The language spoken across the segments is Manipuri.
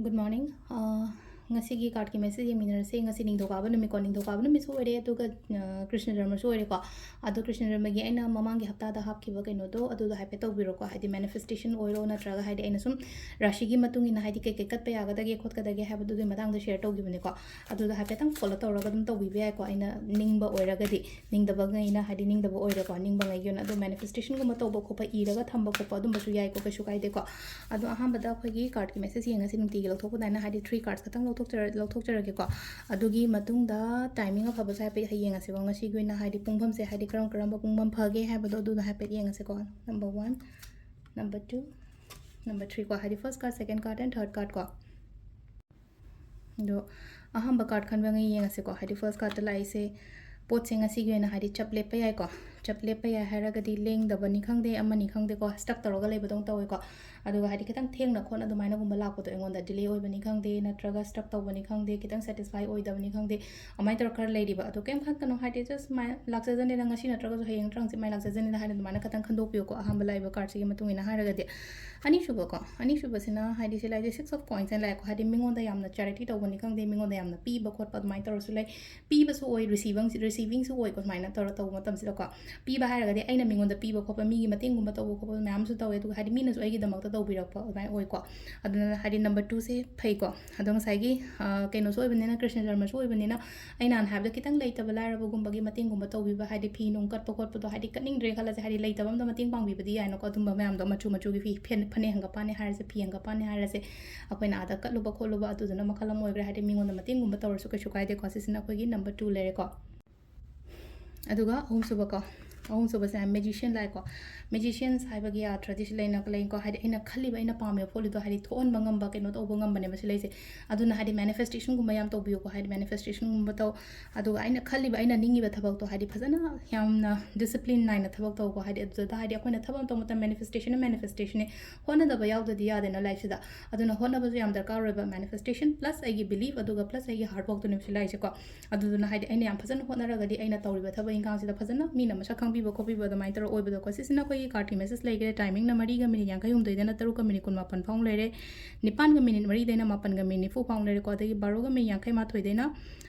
Good morning. Ngasigi card ki message yeminarase ngasi ningdokaba numiko ningdokaba numisu oire aduga Krishna Dharma su oire ko adu Krishna Dharma gi aina mamangi hapta da hapkiba kaino do adu da hape tawbiro ko haidi manifestation oiro natraga haidi aina sum rashi gi matung ina haidi ke kat pe yaga dage khot kadage haba du matang da share tawgibne ko adu da hape tang follow tawraga dum tawbibe ko aina ningba oiraga di ningdaba ngaina haidi ningdaba oira ko ningba ngai yon adu manifestation gu matawba ko pa iraga thamba ko pa dum basu yai ko kaishu kaide ko adu ahamba da khoi gi card ki message yengasi ningti gi lawthok daina haidi 3 cards katang lawthokjarage ko adugi matungda timing of haba sai pe yengase ko ngasi goina haidi pungpham se haidi karam karam pungpham phage haba do da hape yengase ko number 1 number 2 number 3 ko haidi first card second card and third card ko do ahamba card khanba ngai yengase ko haidi first card ta lai se pot se ngasi goina haidi chaple pe yai ko chaple pe ya haragadi leng dabani khangde amani khangde ko stuck toroga lebadong tawi ko aduga hadi kitang thengna khona dumaina gumba lakpo to engonda delay oibani khangde natraga stuck tawbani khangde kitang satisfy oidabani khangde amai tor kar leiriba adu kem khan kanu hadi just my laksajani na ngasi natraga so hayeng trang se mai laksajani na hadi dumaina katang khandopio ko ahamba laiba card se matung ina haragadi ani shuba sina hadi se lai 6 of coins and lai ko hadi mingonda yamna charity tawbani khangde mingonda yamna pi ba khotpa dumai tor su lai pi ba su oi receiving su oi ko maina tor taw matam sila ko pi ba haragadi aina mingonda pi ba khopa mi gi mating gumba taw ko mayam su tawe du hadi mina su ai gi damak tawbirakpa adai oi ko aduna hadi number 2 se phai ko adong sai gi keno so ibnena Krishna Dharma so ibnena aina an habda kitang leitaba lairaba gumba gi mating gumba tawbiba hadi phi nong kat khot do hadi kaning dre khala se hadi leitabam da mating pangbi badi ai no ko dumba mayam do machu gi phi phane hanga pane har se phi hanga pane har se akoina ada katluba kholuba atu duna makhalam oigra hadi mingon da mating gumba tawr su ka shukai de ko sisina ko gi number 2 lere ko aduga ahum suba ko ahum suba se magician lai ko magicians haibagi a traditional ina klai ko hadi ina khali ba ina pame foli do hadi thon bangam ba keno to bangam bane masile se aduna hadi manifestation gumba yam to biyo ko hadi manifestation gumba to adu aina khali ba ina ningi ba thabak to hadi phajana yamna discipline naina thabak to ko hadi adu da hadi akoina thabam to mata manifestation ne hona da ba yaw da diya de na life da aduna hona ba yam darkar roba manifestation plus ai gi belief aduga plus ai gi hard work to ne masile se ko aduna hadi aina yam phajana hona raga di aina tawri ba thaba ingkang sida phajana mina masa khangbi ba khobi ba da mai tar oi ba ko sisina ko card ki message lai gre timing na mari ga minute yang kai dai na taru ka minute kun mapan phang lai re nipan ga minute mari dai na mapan ga minute fu phang lai re ko dai 12 ga minute yang kai ma thoi dai na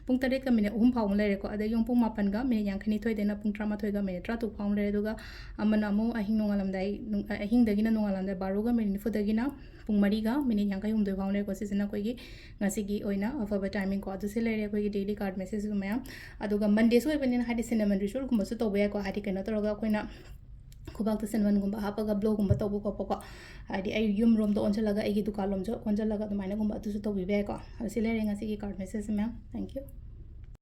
pung tare ka minute uhum phang lai re ko adai yong pung mapan ga minute yang kai ni thoi dai na pung 13 ga minute 32 phang lai re duga amana amu ahing nongalam dai ahing dagi na nongalam dai 12 ga minute fu dagi na pung mari ga minute yang kai dai phang lai ko sisina ko gi ngasi gi oina afaba timing ko adu se lai re ko gi daily card message ma ya aduga monday so ibnin hadi cinnamon ritual gumba su to ba ko hadi kana toroga koina khubak senwan gumba hapaga blog gumba tobu ko poko hadi ay yum rom do onchalaga ay gi dukalom jo onchalaga dumaina gumba tu su to bibe ko asile renga sigi card message ma'am thank you